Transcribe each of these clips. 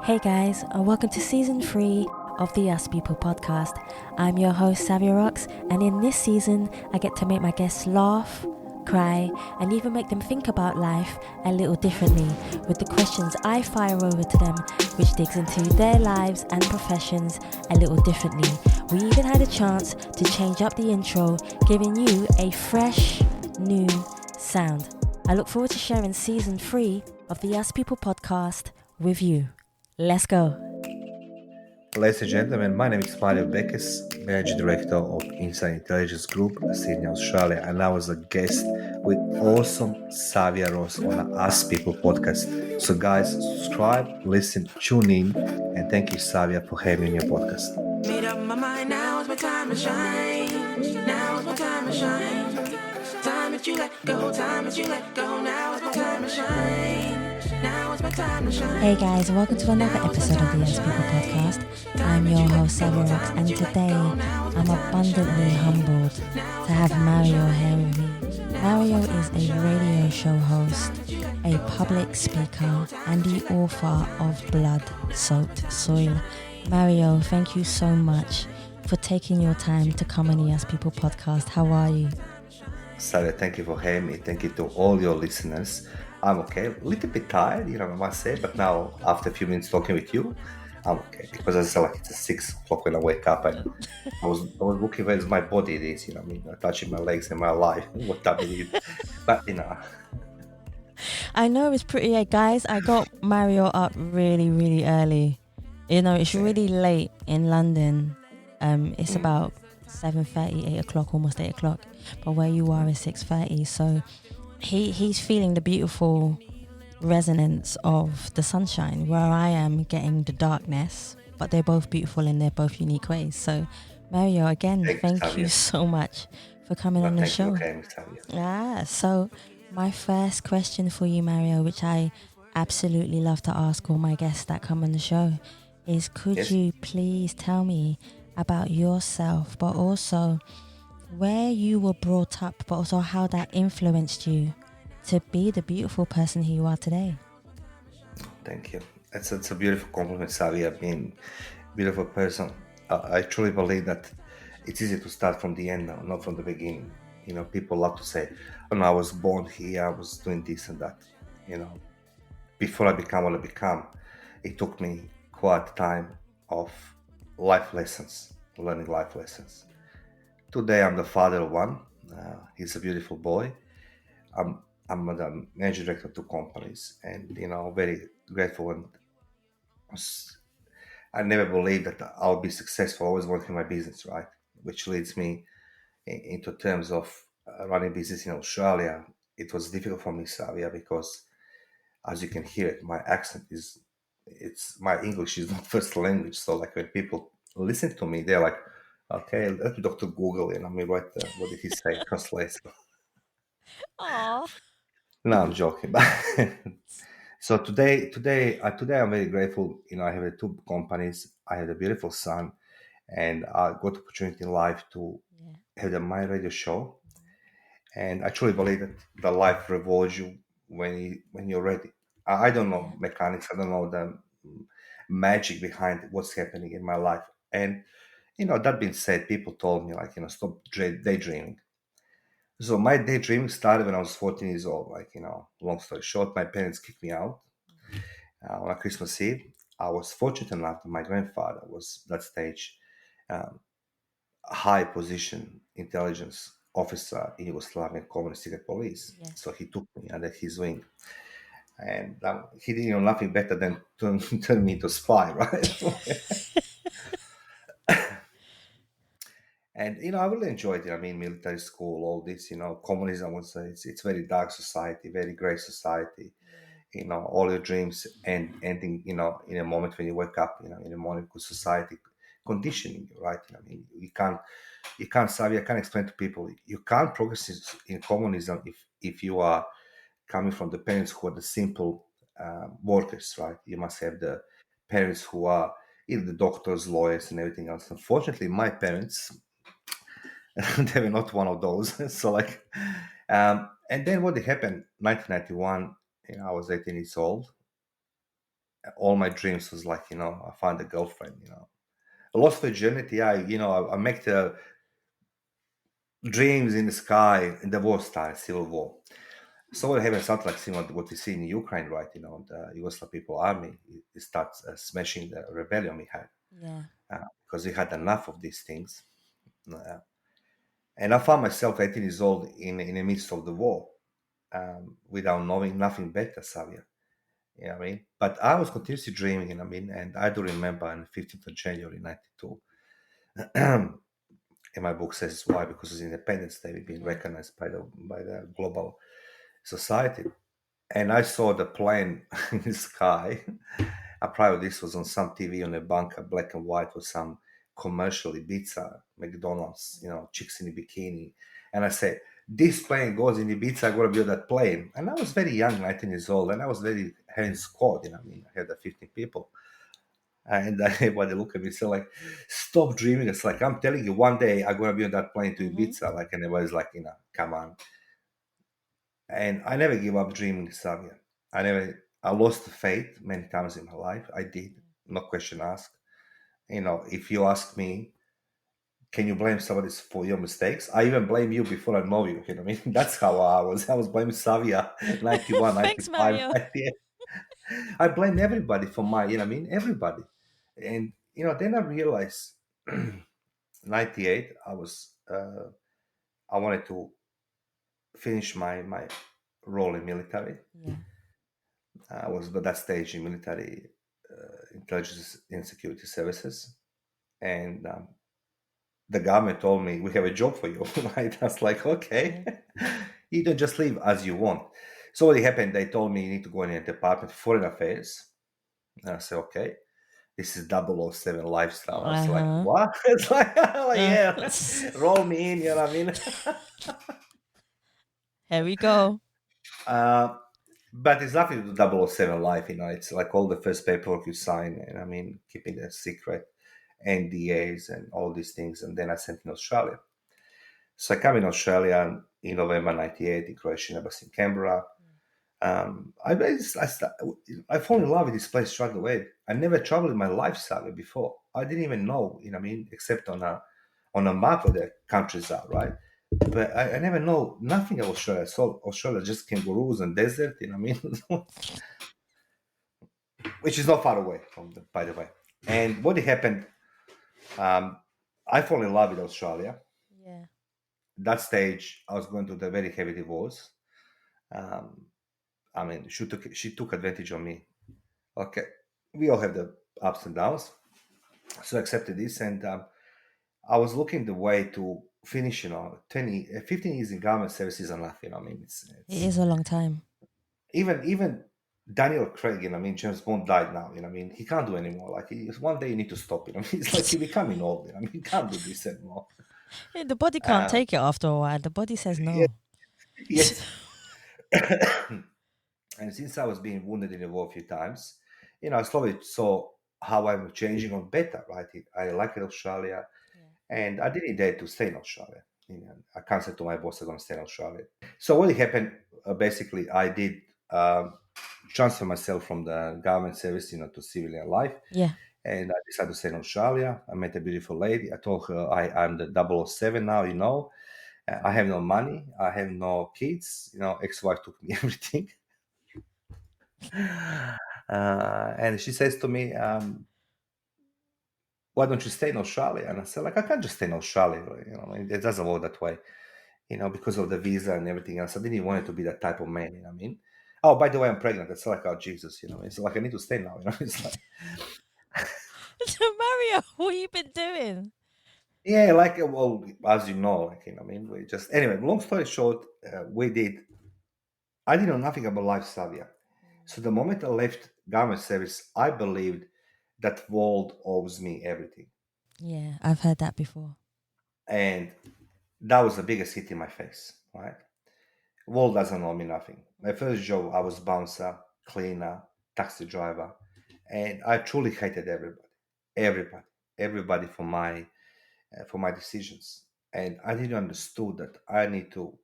Hey guys, and welcome to season 3 of the Us People podcast. I'm your host, Savia Rocks, and in this season, I get to make my guests laugh, cry, and even make them think about life a little differently with the questions I fire over to them, which digs into their lives and professions a little differently. We even had a chance to change up the intro, giving you a fresh, new sound. I look forward to sharing season 3 of the Us People podcast with you. Let's go. Ladies and gentlemen, my name is Bekes, Managing Director of Inside Intelligence Group, Sydney, Australia, and I was a guest with awesome Savia Ross on the Us People podcast. So guys, subscribe, listen, tune in, and thank you, Savia, for having me on your podcast. Made up my mind, now is my time to shine. Now is my time to shine. Time that you let go, time that you let go. Now is my time to shine. Now is my time to shine. Hey guys, welcome to another episode of the Us People podcast. I'm your host, Savia Rocks, and today I'm abundantly humbled to have Mario here with me. Mario is a radio show host, a public speaker, and the author of Blood-Soaked Soil. Mario, thank you so much for taking your time to come on the Us People podcast. How are you? Savia, thank you for having me. Thank you to all your listeners. I'm okay, a little bit tired, I must say, but now after a few minutes talking with you, I'm okay, because I feel like it's 6 o'clock when I wake up, and I was looking where my body is, touching my legs and my life, what time it is, but I know it's pretty late, guys. I got Mario up really, really early. It's really late in London. It's about 7:30, 8 o'clock, almost 8 o'clock, but where you are is 6:30, so he's feeling the beautiful resonance of the sunshine, where I am getting the darkness, but they're both beautiful in their both unique ways. So Mario, again, thank you so much for coming on the show. So my first question for you, Mario, which I absolutely love to ask all my guests that come on the show, is could you please tell me about yourself, but also where you were brought up, but also how that influenced you to be the beautiful person who you are today? Thank you. It's a beautiful compliment, Savia, being a beautiful person. I truly believe that it's easy to start from the end now, not from the beginning. People love to say, oh no, I was born here, I was doing this and that. Before I become what I become, it took me quite time of life lessons, learning life lessons. Today, I'm the father of one. He's a beautiful boy. I'm the managing director of 2 companies, and very grateful. And I never believed that I'll be successful. I always working my business, right? Which leads me into terms of running business in Australia. It was difficult for me, Savia, because as you can hear it, my accent it's my English is not first language. So like when people listen to me, they're like, okay, let me Dr. Google and let me write what did he say, translate. Aww. No, I'm joking. So today I'm very grateful. I have 2 companies. I have a beautiful son, and I got opportunity in life to have my radio show. And I truly believe that the life rewards you when you're ready. I don't know mechanics. I don't know the magic behind what's happening in my life. And that being said, people told me like stop daydreaming. So my daydreaming started when I was 14 years old. Long story short, my parents kicked me out on a Christmas Eve. I was fortunate enough that my grandfather was that stage um, high position intelligence officer in Yugoslavian Communist Secret Police. Yes. So he took me under his wing. And he did nothing better than turn me into a spy, right? And I really enjoyed it. I mean, military school, all this. Communism was it's very dark society, very grey society. All your dreams ending. In a moment when you wake up. In the morning, because society conditioning you, right? I mean, Savvy, I can't explain to people. You can't progress in communism if you are coming from the parents who are the simple workers, right? You must have the parents who are either the doctors, lawyers, and everything else. Unfortunately, my parents they were not one of those. So and then what happened? 1991, I was 18 years old. All my dreams was like, I find a girlfriend, lost virginity. I make the dreams in the sky in the war style, civil war. So what happened, something like similar to what we see in Ukraine, right? The Yugoslav people army, it starts smashing the rebellion we had, Yeah. because we had enough of these things. Uh, and I found myself 18 years old in the midst of the war, without knowing nothing better, Savia. You know what I mean? But I was continuously dreaming, and I do remember on the 15th of January 92, in my book says why, because it's Independence Day, we've been Yeah. recognized by the global society. And I saw the plane in the sky. Prior this was on some TV on a bunker, black and white, with some commercial Ibiza, McDonald's, chicks in a bikini. And I said, this plane goes in Ibiza, I'm going to be on that plane. And I was very young, 19 years old, and I was very having squad, I had 15 people. And everybody look at me, so like, stop dreaming. It's like, I'm telling you, one day I'm going to be on that plane to Mm-hmm. Ibiza. Like, and everybody's like, come on. And I never give up dreaming, Savia. I lost faith many times in my life. I did, no question asked. If you ask me, can you blame somebody for your mistakes? I even blame you before I know you. You know what I mean? That's how I was. I was blaming Savia, 91, Thanks, 95, Mario. 98. I blame everybody for my, everybody. And, then I realized 98, I wanted to finish my role in military. Yeah. I was at that stage in military intelligence and security services, and the government told me we have a job for you. Right? I was like, okay, Yeah. you don't just leave as you want. So what happened? They told me you need to go in a department of foreign affairs. And I said, okay. This is 007 lifestyle. I was like, Uh-huh. what? It's like, Uh, yeah, roll me in. You know what I mean? Here we go. uh, But it's nothing to do 007 life, it's like all the first paperwork you sign, and keeping it secret, NDAs and all these things. And then I sent in Australia. So I come in Australia in November 98 in Croatian Embassy in Canberra. I fall in love with this place straight away. I never traveled in my life, Sally, before. I didn't even know, except on a map of the countries are, right? But I never know nothing of Australia. So Australia just kangaroos and desert, which is not far away from by the way. And what happened, um, I fall in love with Australia. Yeah. That stage, I was going through the very heavy divorce. Um, she took advantage of me. Okay, we all have the ups and downs. So I accepted this, and I was looking the way to finish, 15 years in government services are nothing. It It's is a long time. even Daniel Craig, James Bond died now, he can't do anymore. Like, one day you need to stop, it's like you're becoming old, he can't do this anymore. Yeah, the body can't Um, take it after a while. The body says yeah, no. yes. And since I was being wounded in the war a few times, I slowly saw how I'm changing on better, right? I like Australia, Yeah. and I didn't dare to stay in Australia. I can't say to my boss I'm going to stay in Australia. So what happened, basically, I did transfer myself from the government service, to civilian life, Yeah. and I decided to stay in Australia. I met a beautiful lady. I told her I'm the 007 now, I have no money. I have no kids. Ex-wife took me everything. And she says to me, why don't you stay in Australia? And I said, like, I can't just stay in Australia. It doesn't work that way, because of the visa and everything else. I didn't want it to be that type of man, Oh, by the way, I'm pregnant. It's like, oh, Jesus, it's like, I need to stay now, it's like, Mario, what you been doing? yeah, like, well, as you know, like, we just, anyway, long story short, I didn't know nothing about life, Savia. So the moment I left government service, I believed that world owes me everything. Yeah, I've heard that before. And that was the biggest hit in my face, right? World doesn't owe me nothing. My first job, I was bouncer, cleaner, taxi driver, and I truly hated everybody, everybody for my decisions. And I didn't understood that I need to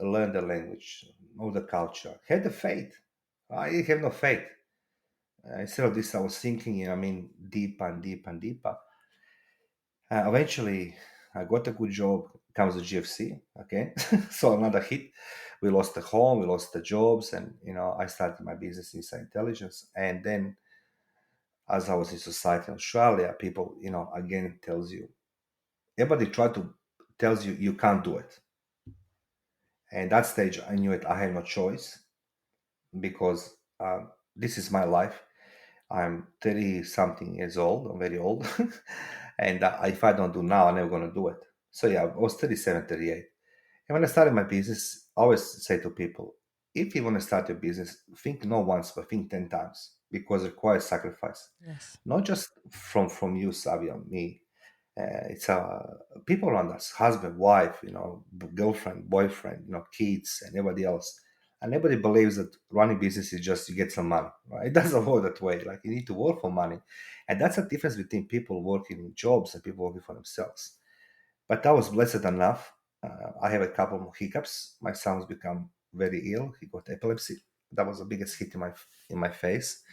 learn the language, know the culture, had the faith. I have no faith. Instead of this, I was thinking, I mean, deeper and deeper and deeper. Eventually, I got a good job, comes the GFC, okay? So another hit. We lost the home, we lost the jobs, and, I started my business inside intelligence. And then as I was in society in Australia, people, again tells you, everybody try to tells you you can't do it. And that stage, I knew it. I had no choice because this is my life. I'm 30 something years old. I'm very old. And if I don't do now, I'm never going to do it. So yeah, I was 37, 38. And when I started my business, I always say to people, if you want to start your business, think not once, but think 10 times because it requires sacrifice. Yes. Not just from you, Savia, me. It's people around us, husband, wife, girlfriend, boyfriend, kids, and everybody else. And everybody believes that running business is just you get some money, right? It doesn't work that way. Like you need to work for money, and that's the difference between people working in jobs and people working for themselves. But I was blessed enough. I have a couple more hiccups. My son's become very ill. He got epilepsy. That was the biggest hit in my face.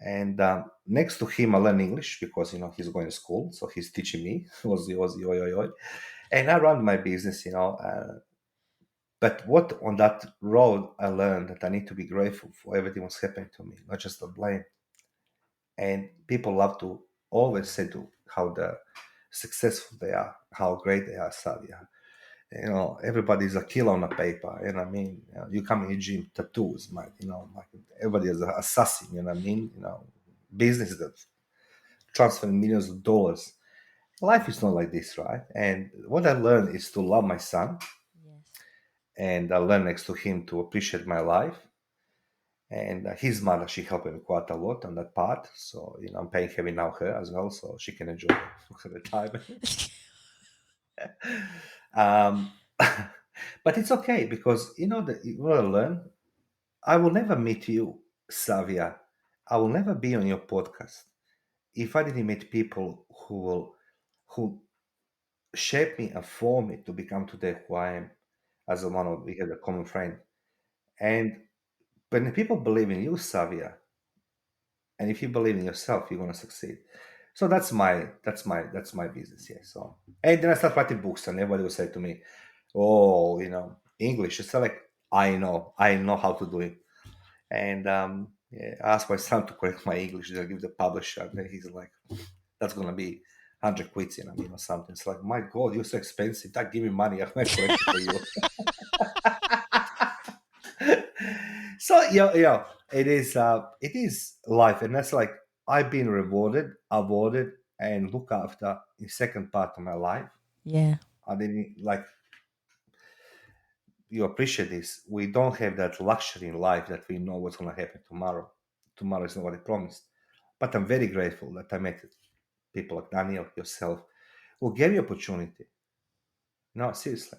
And next to him, I learned English because he's going to school, so he's teaching me. It was yo yo yo, and I run my business. But what on that road I learned that I need to be grateful for everything was happening to me, not just the blame. And people love to always say to how the successful they are, how great they are, Sadia. Everybody's a killer on a paper. I mean, you come in the gym, tattoos, like everybody is an assassin. I mean, business that transferring millions of dollars. Life is not like this, right? And what I learned is to love my son, Yes. and I learned next to him to appreciate my life. And his mother, she helped me quite a lot on that part. So, I'm paying heavy now her as well, so she can enjoy her retirement. um, but it's okay because what I learned. I will never meet you, Savia. I will never be on your podcast if I didn't meet people who shape me and form me to become today who I am as a one of we have a common friend. And when the people believe in you, Savia, and if you believe in yourself, you're gonna succeed. So that's my business, yeah. So and then I start writing books, and everybody will say to me, "Oh, English." It's like I know how to do it. And yeah, I asked my son to correct my English. Then I give the publisher, and then he's like, "That's gonna be 100 quid, or something." It's like, my God, you're so expensive. That give me money. I'm gonna correct it for you. So yeah, it is life, and that's like I've been rewarded, awarded, and looked after in second part of my life. Yeah. I didn't like you appreciate this. We don't have that luxury in life that we know what's going to happen tomorrow. Tomorrow is not what I promised. But I'm very grateful that I met people like Daniel, yourself, who gave me opportunity. No, seriously.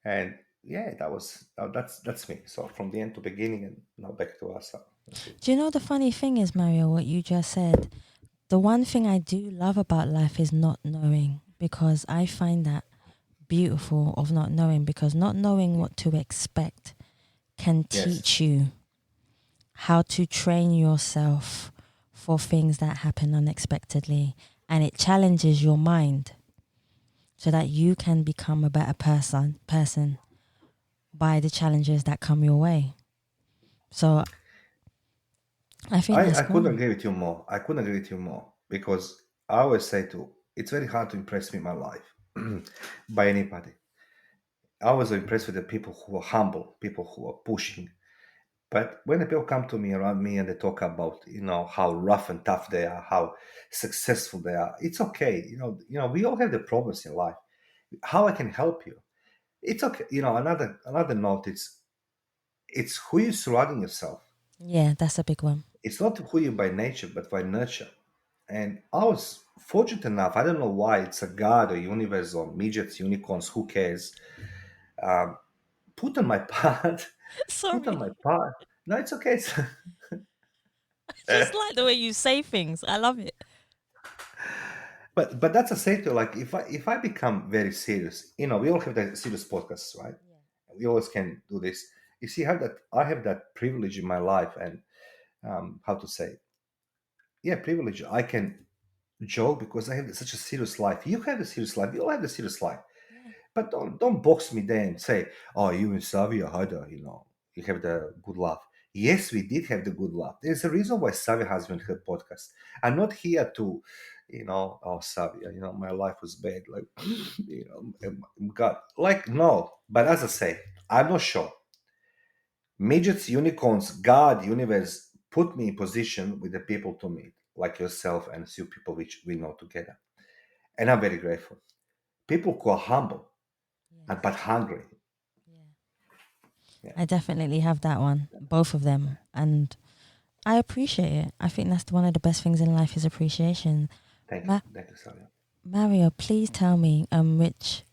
And yeah, that's me. So from the end to beginning, and now back to us. That's it. Do you know the funny thing is, Mario, what you just said? The one thing I do love about life is not knowing, because I find that beautiful of not knowing, because not knowing what to expect can Yes. teach you how to train yourself for things that happen unexpectedly, and it challenges your mind so that you can become a better person by the challenges that come your way. So I think I that's couldn't one. agree with you more. I couldn't agree with you more because I always say it's very hard to impress me in my life by anybody. I was impressed with the people who are humble, people who are pushing. But when the people come to me around me and they talk about, how rough and tough they are, how successful they are, it's okay. We all have the problems in life. How I can help you? It's okay. Another note. It's who you surrounding yourself. Yeah, that's a big one. It's not who you by nature, but by nurture. And I was fortunate enough. I don't know why it's a God or universe or midgets, unicorns. Who cares? Um, put on my part. Put on Sorry. my part. No, it's okay. I just like the way you say things. I love it. But that's a say to like if I become very serious, we all have that serious podcasts, right? Yeah. We always can do this. You see, I have that privilege in my life, and how to say, yeah, privilege. I can joke because I have such a serious life. You have a serious life. You all have a serious life. Yeah. But don't box me there and say, "Oh, you and Savia had a, you have the good laugh." Yes, we did have the good laugh. There's a reason why Savia has been her podcast. I'm not here to, oh Savia, my life was bad. Like, God, like no. But as I say, I'm not sure. Midgets, unicorns, God, universe put me in position with the people to meet, like yourself and a few people which we know together, and I'm very grateful. People who are humble Yes. but hungry. Yeah. Yeah. I definitely have that one, both of them, and I appreciate it. I think that's one of the best things in life is appreciation. Thank you, Savia. Mario, please tell me, which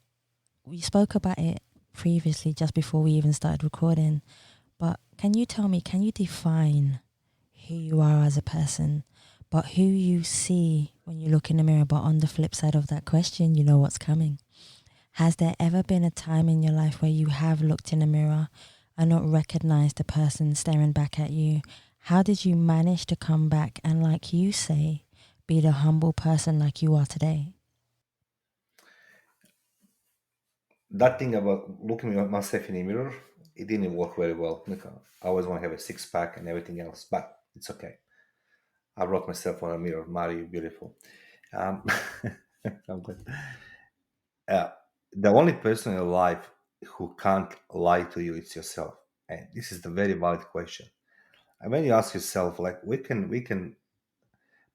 we spoke about it previously just before we even started recording, but can you tell me, can you define who you are as a person, but who you see when you look in the mirror? But on the flip side of that question, you know what's coming. Has there ever been a time in your life where you have looked in the mirror and not recognized the person staring back at you? How did you manage to come back and, like you say, be the humble person like you are today? That thing about looking at myself in the mirror, it didn't work very well. Like, I always want to have a six pack and everything else, but it's okay. I wrote myself on a mirror, Mari, beautiful. Um, I'm good. Uh, the only person in your life who can't lie to you is yourself, and this is the very valid question. And when you ask yourself, like, we can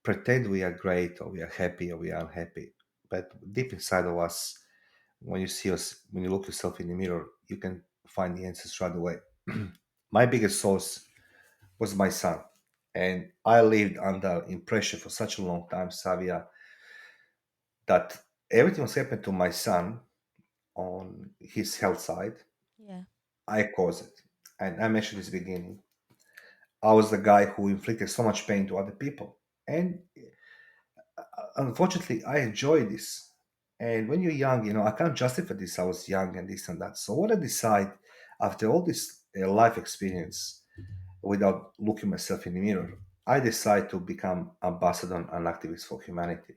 pretend we are great or we are happy or we are unhappy, but deep inside of us, when you see us, when you look yourself in the mirror, you can find the answers right away. My biggest source was my son, and I lived under impression for such a long time, Savia, that everything was happening to my son on his health side. Yeah. I caused it, and I mentioned this beginning. I was the guy who inflicted so much pain to other people, and unfortunately, I enjoy this. And when you're young, I can't justify this. I was young and this and that. So what I decide after all this life experience, without looking myself in the mirror, I decide to become ambassador and activist for humanity.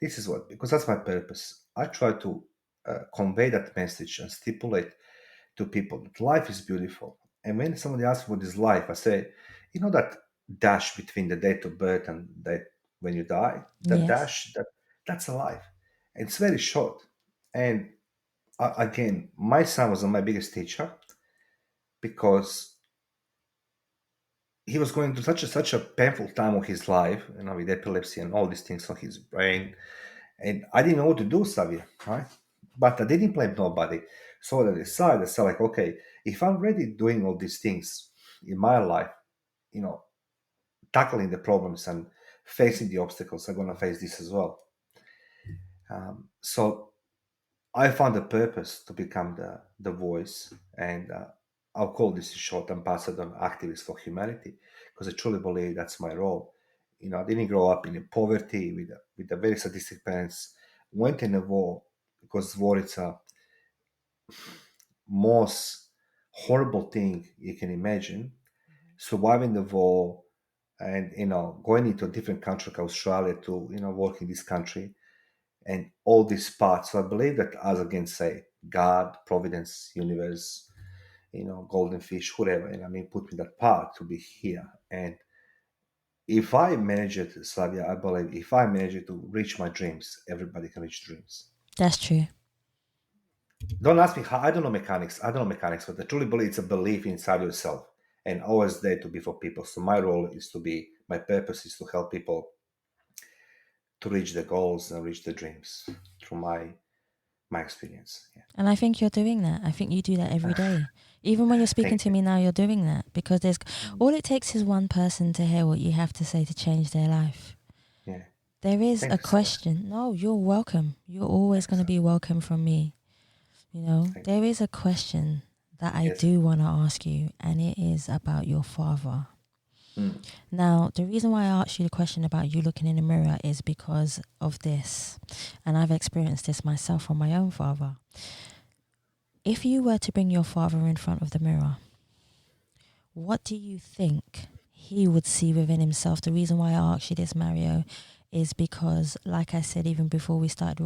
This is what, because that's my purpose. I try to convey that message and stipulate to people that life is beautiful. And when somebody asks what is life, I say, that dash between the date of birth and that when you die, that Yes. dash, that's a life. And it's very short. And again, my son was my biggest teacher because he was going through such a painful time of his life, with epilepsy and all these things on his brain. And I didn't know what to do, Xavier, right? But I didn't blame nobody. So I decided, like, okay, if I'm already doing all these things in my life, you know, tackling the problems and facing the obstacles, I'm gonna face this as well. So I found a purpose to become the voice, and I'll call this in short ambassador activist for humanity, because I truly believe that's my role. I didn't grow up in poverty with a very sadistic parents. Went in a war because war is a most horrible thing you can imagine. Surviving the war and going into a different country like Australia to work in this country and all these parts. So I believe that, as again say, God, providence, universe, golden fish, whatever, and I mean, put me that part to be here. And if I manage it, Slavia, I believe if I manage it to reach my dreams, everybody can reach dreams. That's true. Don't ask me how. I don't know mechanics. I don't know mechanics, but I truly believe it's a belief inside yourself and always there to be for people. So my role is to be, my purpose is to help people to reach their goals and reach their dreams through my experience. Yeah. And I think you're doing that. I think you do that every day. Even when you're speaking Thank to you. me now, you're doing that because there's all it takes is one person to hear what you have to say to change their life. Yeah. There is Thank a you, sir. question. No, you're welcome. You're always Thank you, going to sir. be welcome from me. Thank There is a question that you. I Yes. do want to ask you, and it is about your father. Mm. Now, the reason why I asked you the question about you looking in the mirror is because of this. And I've experienced this myself from my own father. If you were to bring your father in front of the mirror, what do you think he would see within himself. The reason why I asked you this, Mario, is because, like I said, even before we started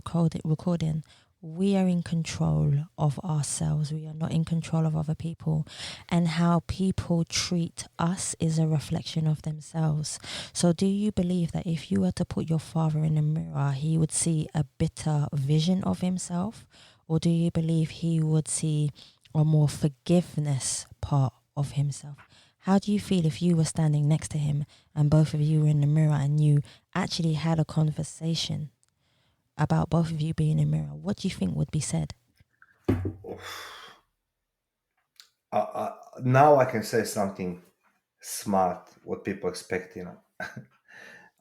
recording, we are in control of ourselves. We are not in control of other people. And how people treat us is a reflection of themselves. So do you believe that if you were to put your father in a mirror, he would see a bitter vision of himself? Or do you believe he would see a more forgiveness part of himself? How do you feel if you were standing next to him and both of you were in the mirror and you actually had a conversation about both of you being in the mirror? What do you think would be said? Now I can say something smart, what people expect,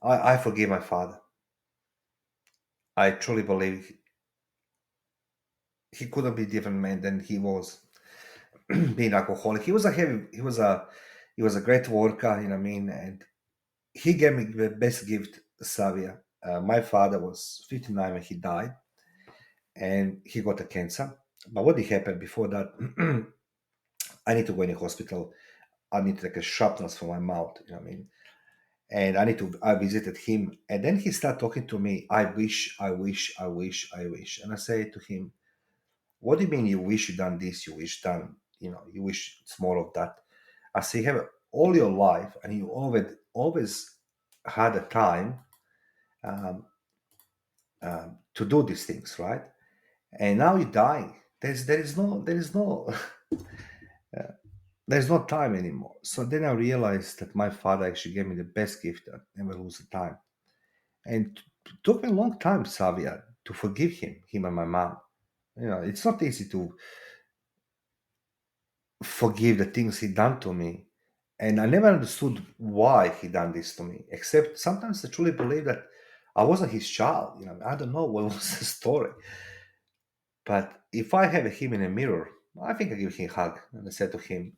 I forgive my father. I truly believe he couldn't be a different man than he was being alcoholic. He was a great worker, you know what I mean? And he gave me the best gift, Savia. My father was 59 when he died, and he got a cancer. But what did happen before that? I need to go in the hospital. I need to take a sharpness for my mouth, you know what I mean? And I visited him, and then he started talking to me. I wish, I wish, I wish, I wish. And I say to him, what do you mean you wish you done this, you wish done, you wish it's more of that? I say, you have all your life, and you always had a time um, to do these things, right? And now you die. There's no time anymore. So then I realized that my father actually gave me the best gift. I never lose the time. And it took me a long time, Savia, to forgive him and my mom. It's not easy to forgive the things he done to me. And I never understood why he done this to me, except sometimes I truly believe that I wasn't his child. I don't know what was the story. But if I have him in a mirror, I think I give him a hug and I said to him,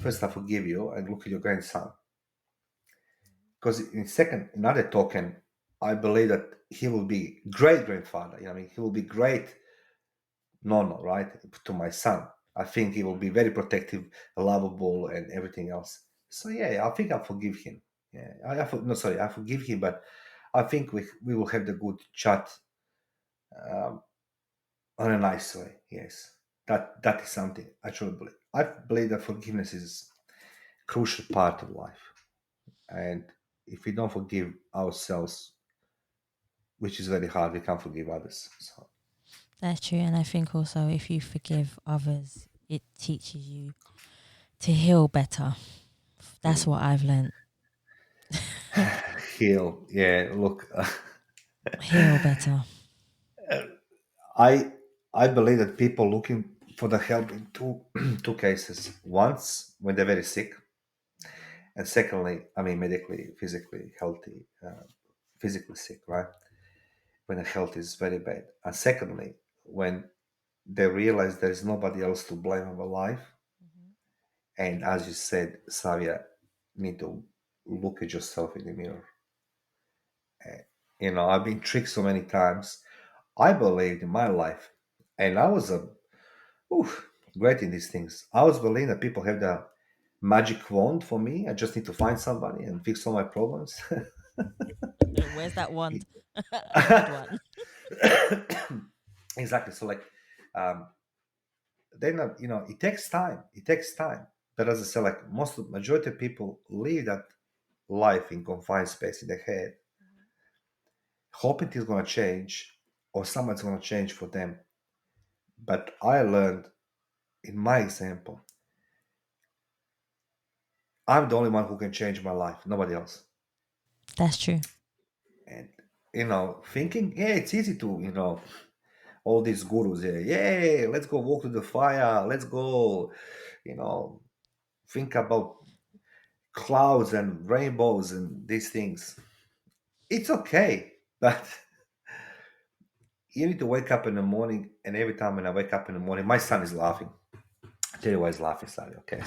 first I forgive you and look at your grandson. Because another token, I believe that he will be great grandfather. He will be great nono, right, to my son. I think he will be very protective, lovable, and everything else. So yeah, I think I forgive him. Yeah, I forgive him, but I think we will have the good chat on a nice way. Yes, that is something I truly believe. I believe that forgiveness is a crucial part of life, and if we don't forgive ourselves, which is very hard, we can't forgive others. So That's true. And I think also if you forgive others, it teaches you to heal better. That's what I've learned. heal. Yeah, look. Heal better. I believe that people looking for the help in two cases. Once when they're very sick, and secondly, medically, physically healthy, physically sick, right? When the health is very bad, and secondly, when they realize there is nobody else to blame of a life, and as you said, Savia, need to look at yourself in the mirror. I've been tricked so many times. I believed in my life, and I was great in these things. I was believing that people have the magic wand for me. I just need to find somebody and fix all my problems. Where's that wand? I need one. Exactly. So um, then it takes time. It takes time. But as I said, majority of people live that life in confined space in their head, hoping it's gonna change or someone's gonna change for them. But I learned in my example, I'm the only one who can change my life, nobody else. That's true. And thinking, yeah, it's easy to, all these gurus here, yeah, let's go walk to the fire, let's go, you know, think about clouds and rainbows and these things. It's okay, but you need to wake up in the morning, and every time when I wake up in the morning, my son is laughing. I tell you why he's laughing, Sally, okay?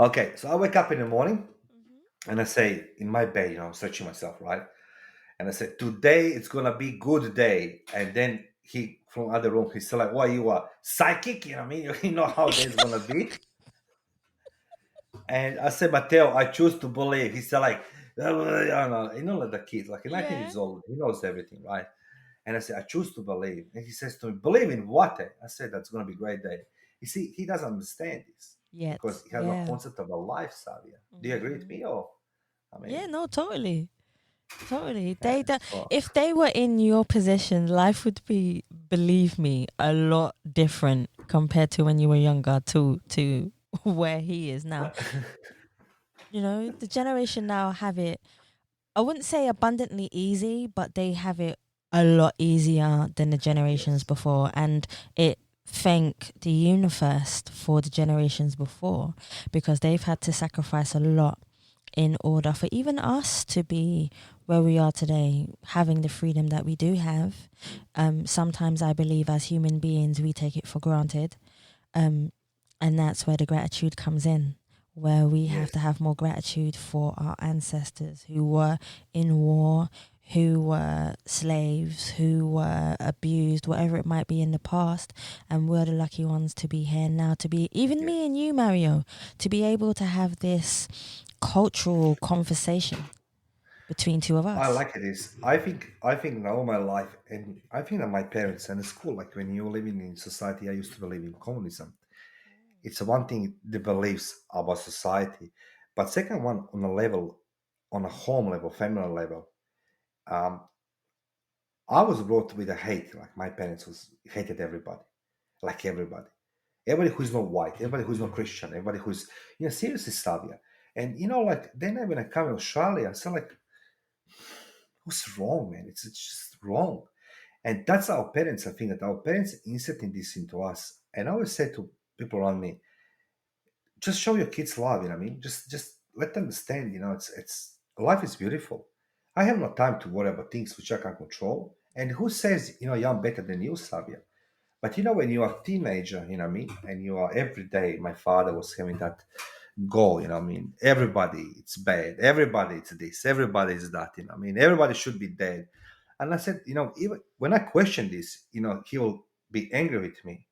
Okay, so I wake up in the morning and I say in my bed, I'm stretching myself, right? And I said, today it's gonna be good day. And then he from other room, he's still like, "Why you are psychic?" You know what I mean? You know how that's gonna be. And I said, Mateo, I choose to believe. He's still like, like the kid, like 19 Yeah. years old, he knows everything, right? And I said, I choose to believe. And he says to me, believe in what? I said, that's gonna be a great day. You see, he doesn't understand this Yet. because he has no Yeah. concept of a life, Savia. Do you agree with me? Or I Yeah, mean, no, totally. Totally. yeah, so If they were in your position, life would be, believe me, a lot different compared to when you were younger to where he is now. You know, the generation now have it, I wouldn't say abundantly easy, but they have it a lot easier than the generations yes. before. And it thank the universe for the generations before, because they've had to sacrifice a lot in order for even us to be where we are today, having the freedom that we do have. Sometimes I believe as human beings, we take it for granted. Um, and that's where the gratitude comes in, where we have Yes. to have more gratitude for our ancestors who were in war, who were slaves, who were abused, whatever it might be in the past. And we're the lucky ones to be here now, to be, even Yes. me and you, Mario, to be able to have this cultural conversation between two of I us. like it is. I think now my life, and I think that my parents and the school, like when you're living in society, I used to believe in communism. It's one thing the beliefs about society, but second one on a level, on a home level, family level. Um, I was brought with a hate. Like my parents was hated everybody, like everybody who's not white, everybody who's not Christian, everybody who's seriously Savia. And like then when I come to Australia, I said like, what's wrong, man? It's just wrong. And that's our parents. I think that our parents inserting this into us. And I always say to people around me, just show your kids love. You know what I mean? Just let them understand. It's life is beautiful. I have no time to worry about things which I can't control. And who says I'm better than you, Savia? But when you are a teenager, you know what I mean, and you are every day. My father was having that goal. You know what I mean? Everybody, it's bad. Everybody, it's this. Everybody is that. You know what I mean? Everybody should be dead. And I said, even when I question this, he will be angry with me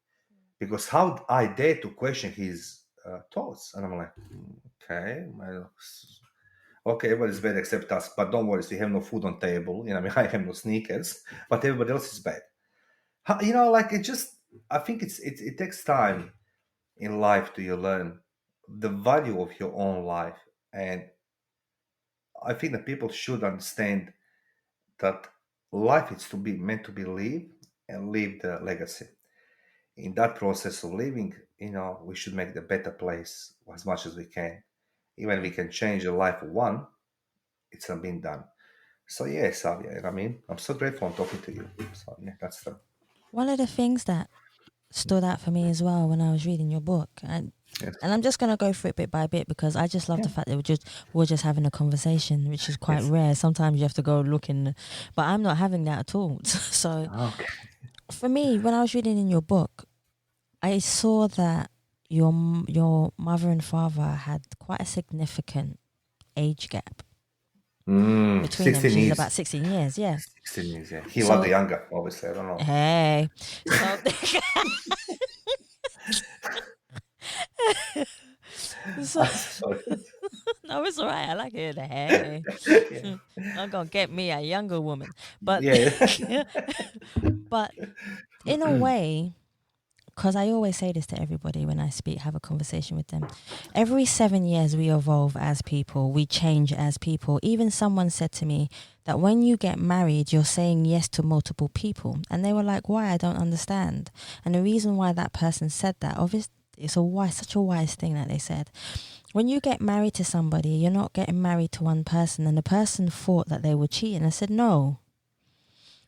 because how I dare to question his thoughts. And I'm like, okay, well, okay, everybody's bad except us, but don't worry, we have no food on table. I mean, I have no sneakers, but everybody else is bad. Like I think it takes time in life to you learn the value of your own life. And I think that people should understand that life is to be meant to be lived and leave the legacy. In that process of living, we should make the better place as much as we can. Even we can change the life of one, it's not been done. So yeah, Savia, I mean, I'm so grateful I'm talking to you. So yeah, that's the One of the things that stood out for me as well when I was reading your book, yes, and I'm just gonna go through it bit by bit because I just love yeah, the fact that we're just having a conversation, which is quite yes. rare. Sometimes you have to go looking, but I'm not having that at all. So Okay. for me, when I was reading in your book, I saw that your mother and father had quite a significant age gap between them, 16 which is years. about 16 years. Yeah. 16 years, yeah. He loved the So younger, obviously. I don't know. hey, so so Sorry. no, it's all right. I like it. Hey, Yeah. I'm gonna get me a younger woman, but Yeah. but in a way, because I always say this to everybody when I speak, have a conversation with them. Every 7 years, we evolve as people, we change as people. Even someone said to me that when you get married, you're saying yes to multiple people, and they were like, "Why? I don't understand." And the reason why that person said that, obviously, such a wise thing that they said. When you get married to somebody, you're not getting married to one person, and the person thought that they were cheating. I said, no.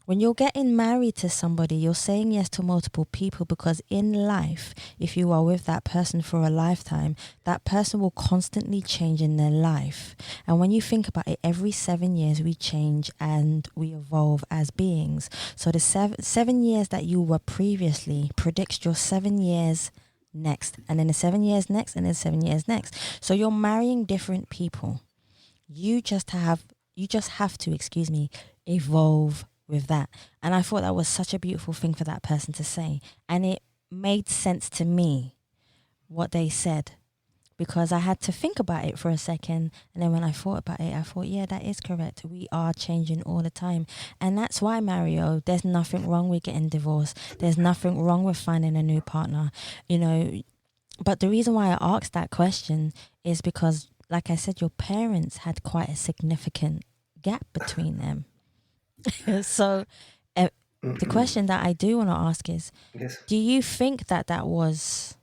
When you're getting married to somebody, you're saying yes to multiple people because in life, if you are with that person for a lifetime, that person will constantly change in their life. And when you think about it, every 7 years we change and we evolve as beings. So the 7 years that you were previously predicts your 7 years next, and then the 7 years next, and then 7 years next. So you're marrying different people. You just have to, evolve with that. And I thought that was such a beautiful thing for that person to say. And it made sense to me what they said, because I had to think about it for a second. And then when I thought about it, I thought, yeah, that is correct. We are changing all the time. And that's why, Mario, there's nothing wrong with getting divorced. There's nothing wrong with finding a new partner, you know. But the reason why I asked that question is because, like I said, your parents had quite a significant gap between them. So the question that I do want to ask is, Yes. do you think that that was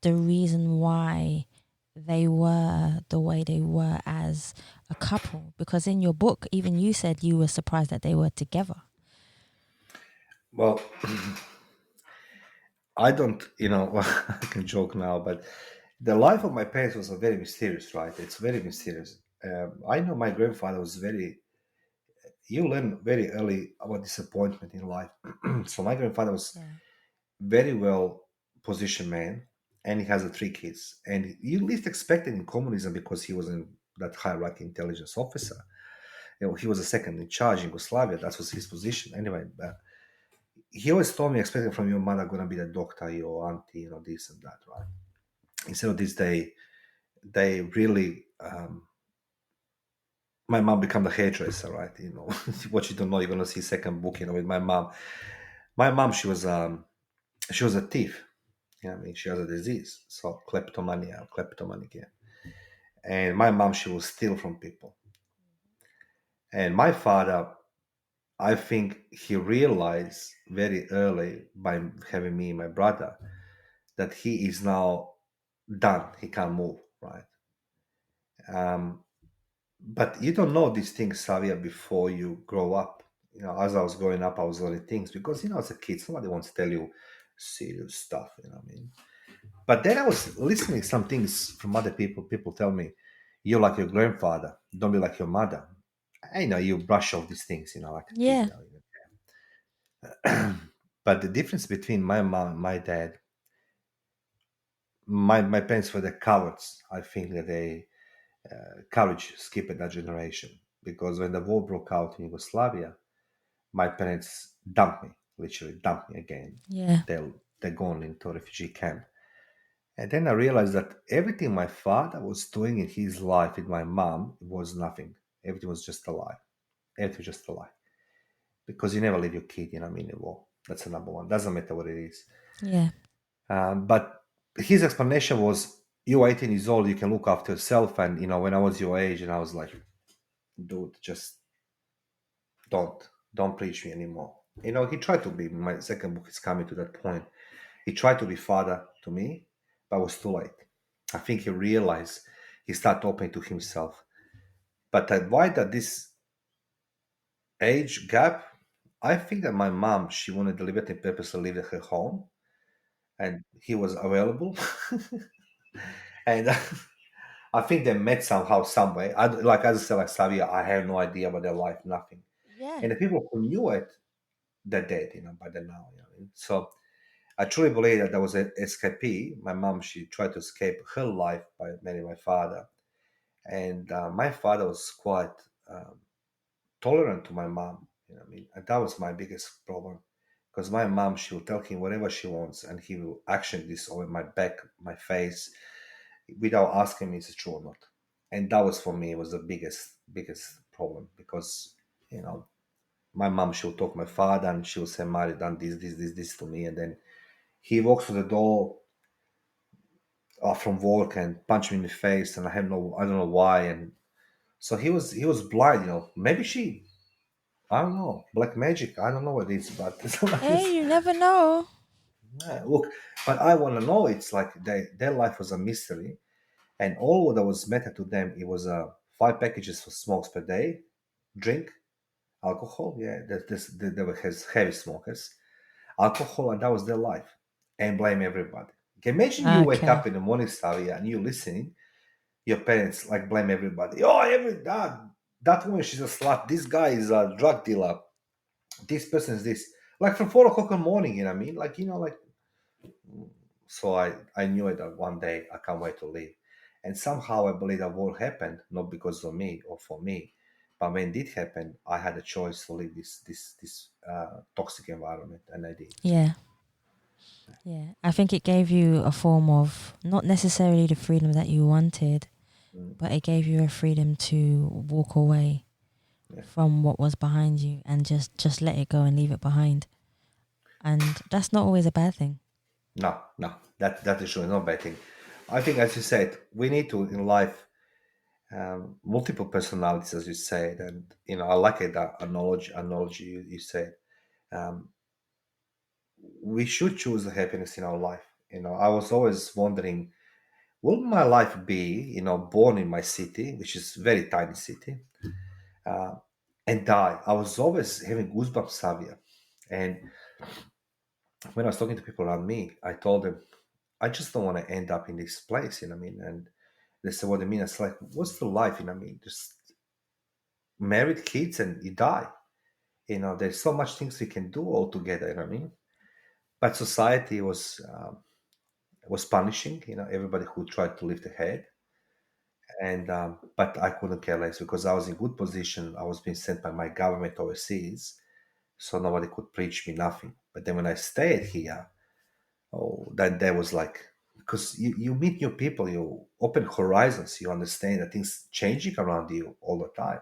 the reason why they were the way they were as a couple? Because in your book, even you said you were surprised that they were together. Well, I don't, I can joke now, but the life of my parents was very mysterious, right? It's very mysterious. I know my grandfather was you learn very early about disappointment in life. So my grandfather was Yeah. very well positioned man, and he has three kids. And you least expected in communism because he wasn't that hierarchy intelligence officer. He was a second in charge in Yugoslavia. That was his position. Anyway, he always told me, expecting from your mother going to be the doctor, your auntie, this and that, right? Instead of this, they really, my mom became the hairdresser, right? What you don't know, you're going to see second book, with my mom. My mom, she was a thief. She has a disease, so kleptomanic, yeah. And my mom, she will steal from people. And my father, I think he realized very early by having me and my brother that he is now done. He can't move, right? Um, but you don't know these things, Savia, before you grow up. As I was growing up, I was learning things because, as a kid, somebody wants to tell you serious stuff, what I mean? But then I was listening some things from other people. People tell me, you're like your grandfather. Don't be like your mother. I know you brush off these things, like a kid. Yeah. But the difference between my mom and my dad, my parents were the cowards. I think that they courage skipped that generation because when the war broke out in Yugoslavia, my parents dumped me, literally dumped me again. Yeah. They're gone into a refugee camp. And then I realized that everything my father was doing in his life with my mom was nothing. Everything was just a lie. Everything was just a lie. Because you never leave your kid, in the war. That's the number one. Doesn't matter what it is. Yeah. But his explanation was, you're 18 years old, you can look after yourself. And, when I was your age, and I was like, dude, just don't preach me anymore. He tried to be, my second book is coming to that point. He tried to be father to me, but it was too late. I think he realized, he started opening to himself. But why that this age gap? I think that my mom, she wanted deliberately purposely leave at her home, and he was available. And I think they met somehow, some way. Like as I said, like Savia, I have no idea about their life, nothing. Yeah. And the people who knew it, they're dead, by then now. So I truly believe that there was an escapee. My mom, she tried to escape her life by marrying my father. And my father was quite tolerant to my mom. And that was my biggest problem. Because my mom, she will tell him whatever she wants, and he will action this over my back, my face, without asking me if it's true or not. And that was for me was the biggest problem because you know my mom, she will talk to my father and she will say, Mario done this to me, and then he walks to the door from work and punch me in the face, and I don't know why. And so he was blind, maybe she, I don't know, black magic, I don't know what it is, but Hey, you never know. yeah, look, but I want to know, it's like their life was a mystery, and all that was matter to them, it was 5 packages for smokes per day, drink, alcohol, yeah, they were heavy smokers, alcohol, and that was their life, and blame everybody. Okay, imagine you wake Okay. up in the morning, Stavia, and you're listening, your parents like blame everybody. Oh, that woman, she's a slut. This guy is a drug dealer. This person is this. Like from 4 o'clock in the morning, you know what I mean? Like, like. So I knew it that one day I can't wait to leave. And somehow I believe that war happened, not because of me or for me, But when it did happen, I had a choice to leave this toxic environment, and I did. Yeah. Yeah. I think it gave you a form of not necessarily the freedom that you wanted, Mm, but it gave you a freedom to walk away yeah. from what was behind you and just let it go and leave it behind. And that's not always a bad thing. No, no, that is really not bad thing. I think, as you said, we need to in life multiple personalities, as you said, and I like it, that analogy you said. Um, we should choose the happiness in our life. I was always wondering, will my life be, born in my city, which is very tiny city, uh, and die? I was always having goosebumps, Savia. And when I was talking to people around me, I told them, I just don't want to end up in this place, you know what I mean? And they said, what do you mean? It's like, what's the life, you know what I mean? Just married kids and you die. There's so much things we can do all together, you know what I mean? But society was punishing, everybody who tried to lift a head. And but I couldn't care less because I was in good position. I was being sent by my government overseas, so nobody could preach me nothing. But then when I stayed here, oh, then there was like, because you meet new people, you open horizons, you understand that things changing around you all the time.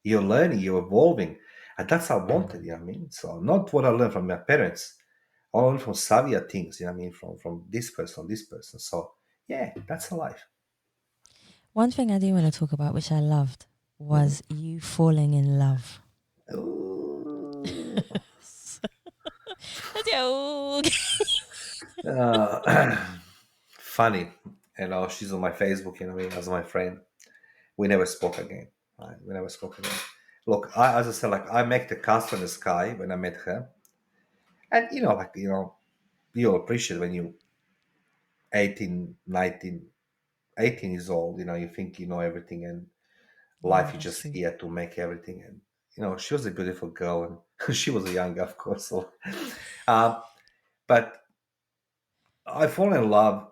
You're learning, you're evolving, and that's how I wanted. You know what I mean? So not what I learned from my parents. I learned from Savia things. You know what I mean? From this person, this person. So yeah, that's a life. One thing I do want to talk about, which I loved, Mhm. was you falling in love. Ooh. Funny. She's on my Facebook, as my friend. We never spoke again. Right? We never spoke again. Look, as I said, like I make the cast in the sky when I met her. And you appreciate when you 18, 19, 18 years old, you think you know everything, and Yeah, life is that's just true. here to make everything. And she was a beautiful girl, and she was young, of course. So, uh, but I fall in love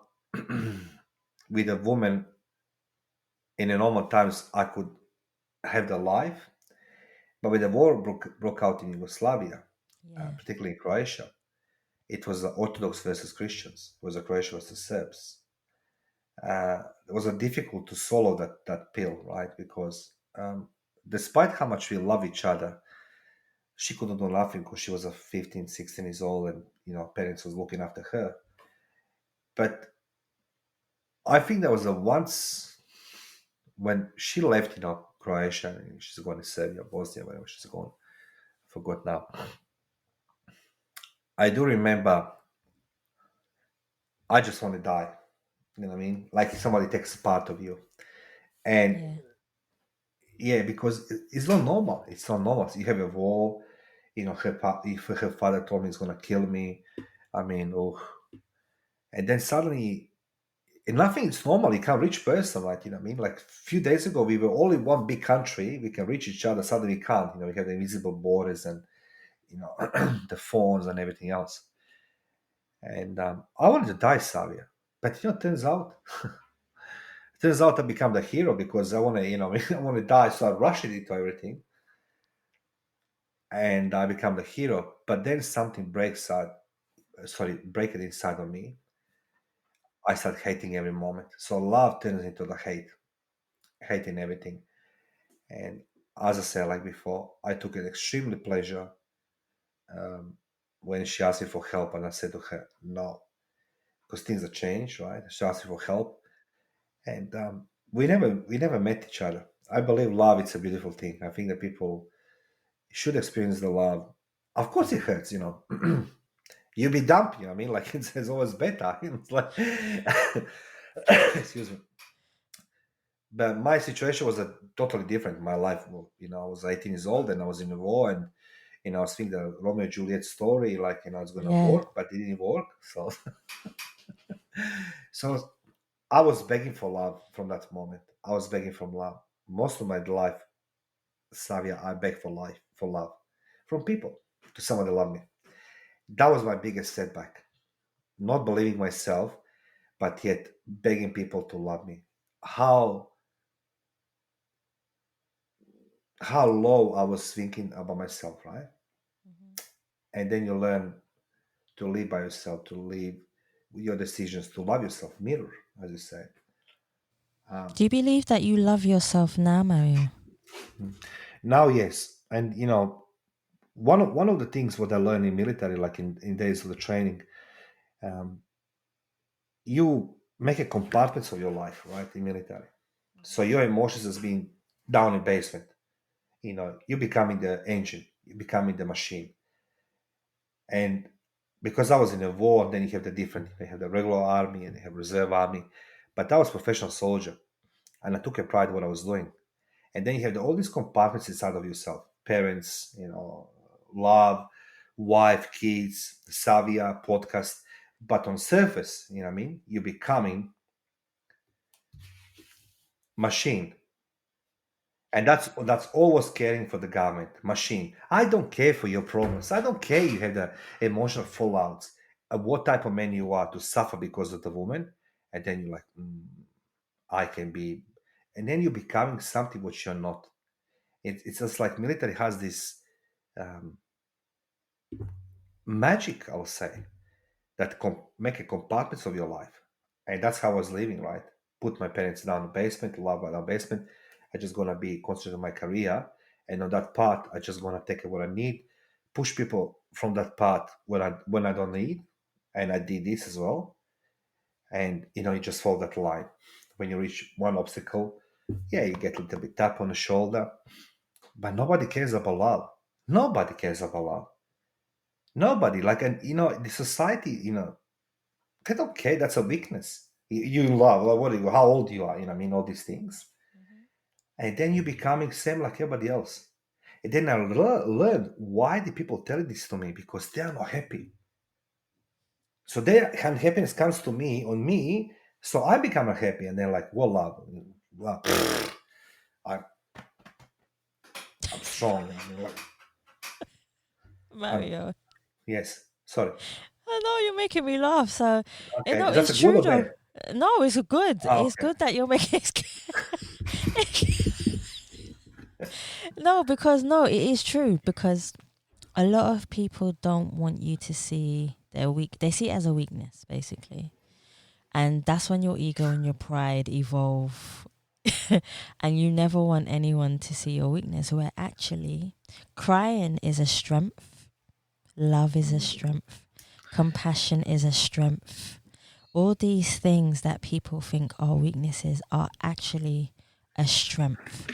with a woman in the normal times I could have the life, but when the war broke out in Yugoslavia, Yeah, particularly in Croatia, it was the Orthodox versus Christians. It was the Croatia versus Serbs. It was difficult to swallow that pill, right? Because despite how much we love each other, she couldn't do nothing because she was a 15, 16 years old, and parents was looking after her. But I think there was a once when she left, Croatia, and she's going to Serbia, Bosnia, wherever she's going. I forgot now. I do remember. I just want to die. You know what I mean? Like if somebody takes a part of you, and yeah, yeah, because it's not normal. It's not normal. You have a war. If her father told me he's gonna kill me, I mean, oh, and then suddenly, and nothing is normal. You can't reach person, right? You know what I mean? Like a few days ago, we were all in one big country. We can reach each other. Suddenly, we can't. We have the invisible borders and the phones and everything else. And I wanted to die, Savia, but turns out I become the hero because I want to, I want to die. So I rush into everything, and I become the hero. But then something break it inside of me. I start hating every moment. So love turns into the hating everything. And as I said, like before, I took it extremely pleasure um, when she asked me for help, and I said to her, no, because things have changed, right? She asked me for help, and we never met each other. I believe love is a beautiful thing. I think that people should experience the love. Of course, it hurts, You be dumped, you know what I mean? Like it's always better. It's like, excuse me. But my situation was a totally different. My life, I was 18 years old and I was in the war, and I was thinking the Romeo and Juliet story, like it's gonna yeah. work, but it didn't work. So, so I was begging for love from that moment. I was begging for love. Most of my life, Savia, I beg for life, for love, from people to someone that love me. That was my biggest setback. Not believing myself, but yet begging people to love me. How how low I was thinking about myself, right? Mhm. And then you learn to live by yourself, to live with your decisions, to love yourself, mirror, as you say. Um, Do you believe that you love yourself now, Mario? Now, yes, and one of the things what I learned in military, like in days of the training, um, you make a compartments of your life, right, in military. So your emotions as being down in basement. You're becoming the engine, you're becoming the machine. And because I was in a war, then you have the different, you have the regular army and you have reserve army. But I was professional soldier and I took a pride in what I was doing. And then you have all these compartments inside of yourself: parents, love, wife, kids, savia, podcast. But on surface, you know what I mean, you're becoming machine. And that's always caring for the government machine. I don't care for your problems. I don't care you have the emotional fallouts, what type of man you are to suffer because of the woman. And then you're like, I can be. And then you're becoming something which you're not. It's just like military has this um, magic, I would say, that make a compartments of your life. And that's how I was living, right? Put my parents down in the basement, love my basement. I just gonna be concentrated on my career. And on that part, I just gonna take what I need, push people from that part when I don't need. And I did this as well. And you just follow that line. When you reach one obstacle, yeah, you get a little bit tap on the shoulder. But nobody cares about love. Nobody cares about love. Nobody. Like, and the society, they don't care. That's a weakness. You love, like, what are you, how old you are, I mean, all these things. Mhm. And then you becoming same like everybody else. And then I learned why the people tell this to me, because they are not happy. So their unhappiness comes to me, on me, so I become unhappy. And they're like, well, love, well, I'm, I'm strong. I mean, like, I'm, Mario. yes, sorry. I know you're making me laugh. So, Okay, is that it's a good true or though. bad? No, it's good. It's Okay. good that you're making. No, because no, it is true. Because a lot of people don't want you to see their weak. They see it as a weakness, basically, and that's when your ego and your pride evolve. And you never want anyone to see your weakness. Where actually, crying is a strength. Love is a strength. Compassion is a strength. All these things that people think are weaknesses are actually a strength.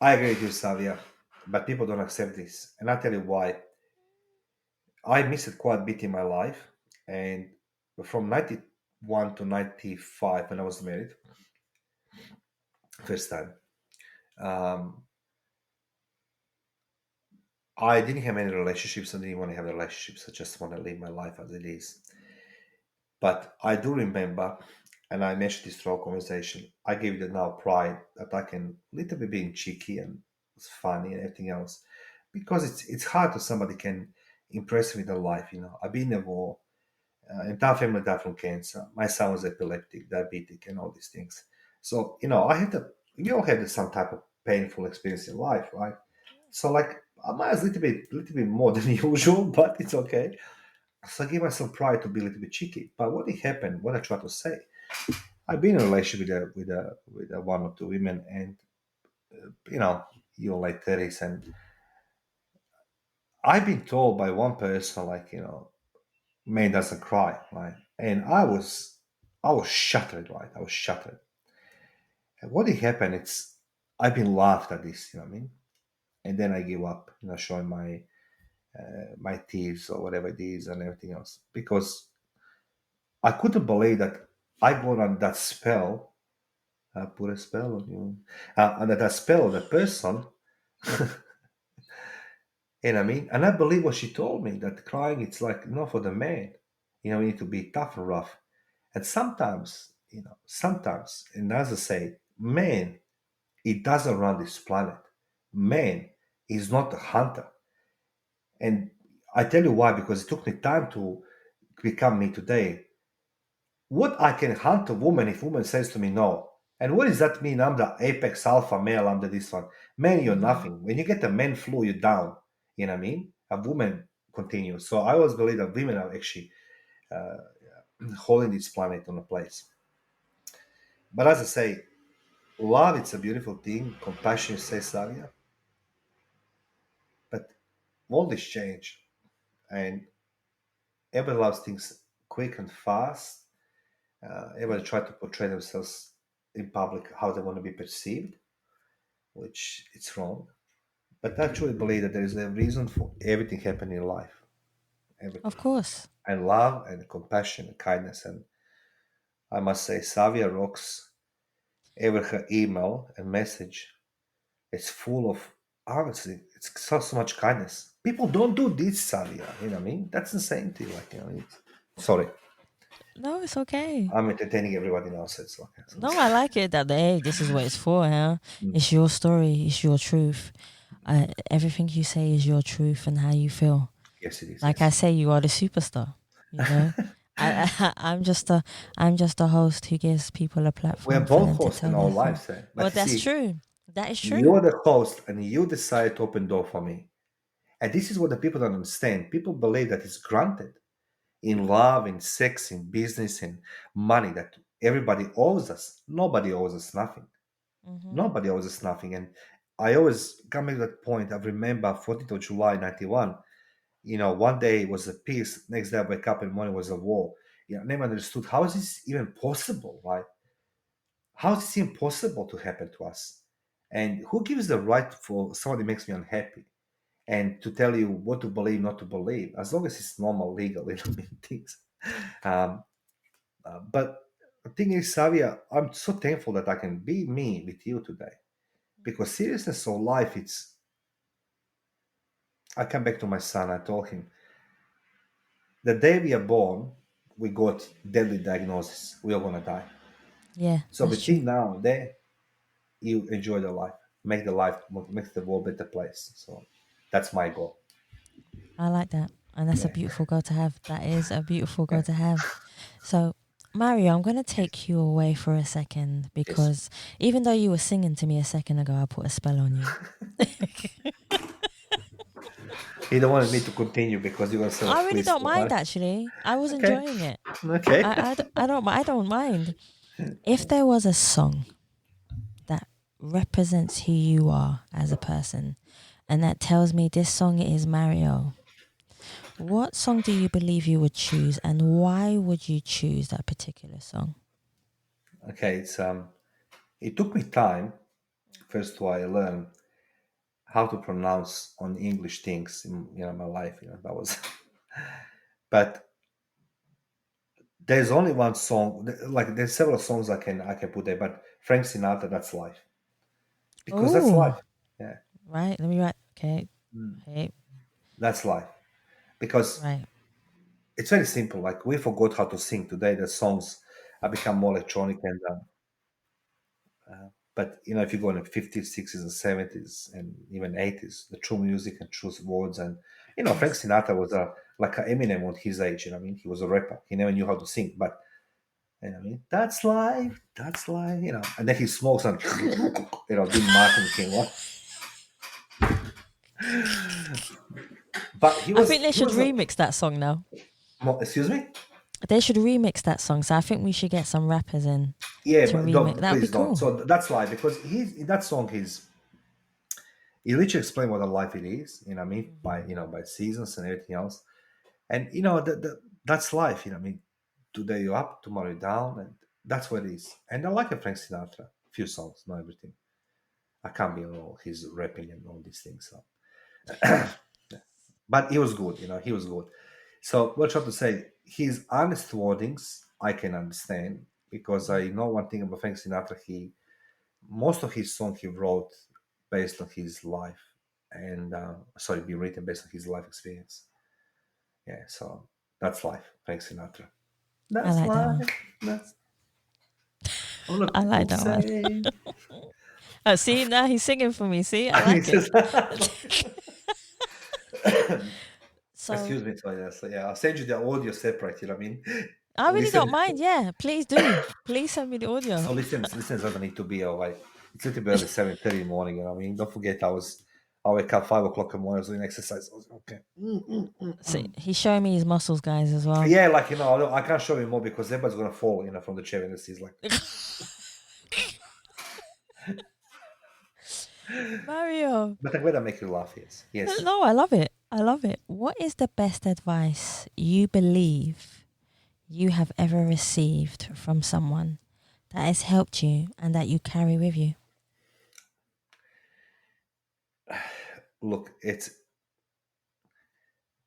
I agree with you, Savia, but people don't accept this. And I'll tell you why. I missed it quite a bit in my life. And from 91 to 95, when I was married, first time, um, I didn't have any relationships. I didn't want to have relationships. I just want to live my life as it is. But I do remember, and I mentioned this throughout conversation, I gave it now pride that I can little bit being cheeky and it's funny and everything else. Because it's hard to somebody can impress me with their life. I've been in a war. Entire family died from cancer. My son was epileptic, diabetic, and all these things. So, I had to, we all had some type of painful experience in life, right? So, like, I might have a little bit more than usual, but it's okay. So I give myself pride to be a little bit cheeky. But what it happened, what I try to say, I've been in a relationship with one or two women, and you know, you're like 30s, and I've been told by one person, like, man doesn't cry, right? And I was shattered, right? I was shattered. And what it happened, I've been laughed at this, you know what I mean? And then I give up, showing my teeth or whatever it is and everything else, because I couldn't believe that I got on that spell. I put a spell on you, under that spell of that person. And I mean, and I believe what she told me, that crying it's like not for the man. You need to be tough and rough. And sometimes, and as I say, man, it doesn't run this planet. Man is not a hunter. And I tell you why, because it took me time to become me today. What I can hunt a woman if woman says to me no, And what does that mean? I'm the apex alpha male, I'm the this one. Man, you're Mhm. nothing. When you get a man flu, you're down. You know what I mean? A woman continues. So I always believe that women are actually uh, holding this planet on a place. But as I say, love, it's a beautiful thing. Compassion, says Savia. But all this change, and everybody loves things quick and fast. Everybody try to portray themselves in public how they want to be perceived, which it's wrong. But I truly believe that there is a reason for everything happening in life, Of everything, course. and love and compassion and kindness. And I must say, Savia rocks. Ever her email and message, it's full of honestly, it's so much kindness. People don't do this, Savia. You know what I mean? That's insane to you. Like, sorry, No, it's okay. I'm entertaining everybody now, so it's okay. No, I like it that hey, this is what it's for, huh? Mm. It's your story, it's your truth. Everything you say is your truth and how you feel. Yes, it is. Like I Yes. say, you are the superstar. You know, I'm just a host who gives people a We are platform for both them to hosts in tell our their truth. lives, eh? But Well, you that's see, true. That is true. you're the host and you decide to open door for me. And this is what the people don't understand. People believe that it's granted in love, in sex, in business, in money that everybody owes us. Nobody owes us nothing. Hmm. Nobody owes us nothing. And I always come back to that point. I remember 14th of July, 91. One day was a peace. Next day I wake up in the morning was a war. I never understood how is this even possible, right? How is this impossible to happen to us? And who gives the right for somebody makes me unhappy and to tell you what to believe, not to believe, as long as it's normal, legal, things. Um, but the thing is, Savia, I'm so thankful that I can be me with you today because seriousness of life, it's. I come back to my son. I told him the day we are born, we got deadly diagnosis. We are gonna die. Yeah, So that's true. between now and then, you enjoy the life, make the world a better place. So that's my goal. I like that. And that's a Yeah. beautiful goal to have. That is a beautiful Yeah. goal to have. So, Mario, I'm going to Yes. take you away for a second Yes. because even though you were singing to me a second ago, I put a spell on you. He don't want me to continue because you're gonna say, I really please don't stop. mind, actually. I was Okay. enjoying it. Okay. I don't mind. If there was a song that represents who you are as a person and that tells me this song is Mario, what song do you believe you would choose and why would you choose that particular song? Okay. It took me time. First of all, I learned how to pronounce on English things in my life. That was. But there's only one song. Like there's several songs I can put there, but Frank Sinatra, that's life because that's Oh, life. Yeah, right. Let me write. Okay. Mm. Hey, That's life because right. it's very simple. Like we forgot how to sing today. The songs have become more electronic but if you go in the 50s, 60s, and 70s, and even 80s, the true music and true words, and Frank Yes. Sinatra was like a Eminem on his age. I mean, he was a rapper. He never knew how to sing, but I mean, that's life. That's life. And then he smokes and Dean Martin came on. But he I was think they he should was a, remix that song now. excuse me. They should remix that song. So I think we should get some rappers in Yeah, to but remix. don't, That would be please don't. cool. So that's life because he's in that song. He literally explained what a life it is. I mean, by seasons and everything else. And that's life. I mean, today you're up, tomorrow you're down, and that's what it is. And I like a Frank Sinatra, few songs, not everything. I can't be on all his rapping and all these things. So. But he was good. He was good. So what I'm trying to say, his honest wordings I can understand because Yeah. I know one thing about Frank Sinatra. Most of his songs he wrote based on his life, and be written based on his life experience. Yeah, so that's life, Frank Sinatra. I That's like that life. one. That's all the I like people that one. say. Oh, see, now he's singing for me. See, I And he like it. says, So, excuse me, so yeah, I'll send you the audio separate. You know what I mean? I really Listen, don't mind. Yeah, please do. Please send me the audio. so listeners doesn't need to be like it's a little bit early, 7:30 in the morning. You know what I mean? Don't forget, I wake up 5 o'clock in the morning, I was doing exercise. I was okay. See, he's showing me his muscles, guys, as well. Yeah, like I can't show you more because everybody's gonna fall, from the chair and it's like. Mario. But I'm glad I make you laugh. Yes, yes. No, I love it. I love it. What is the best advice you believe you have ever received from someone that has helped you and that you carry with you? Look, it's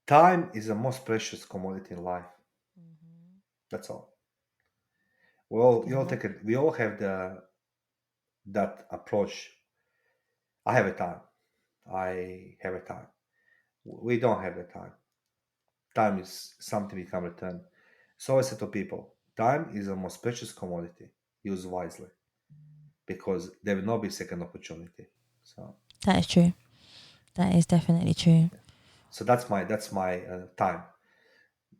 time is the most precious commodity in life. That's all. Well, you all take it. We all have that approach. I have a time. I have a time. We don't have a time. Time is something we can return. So I say to people, time is the most precious commodity. Use wisely because there will not be second opportunity. So That is true. That is definitely true. so that's my time.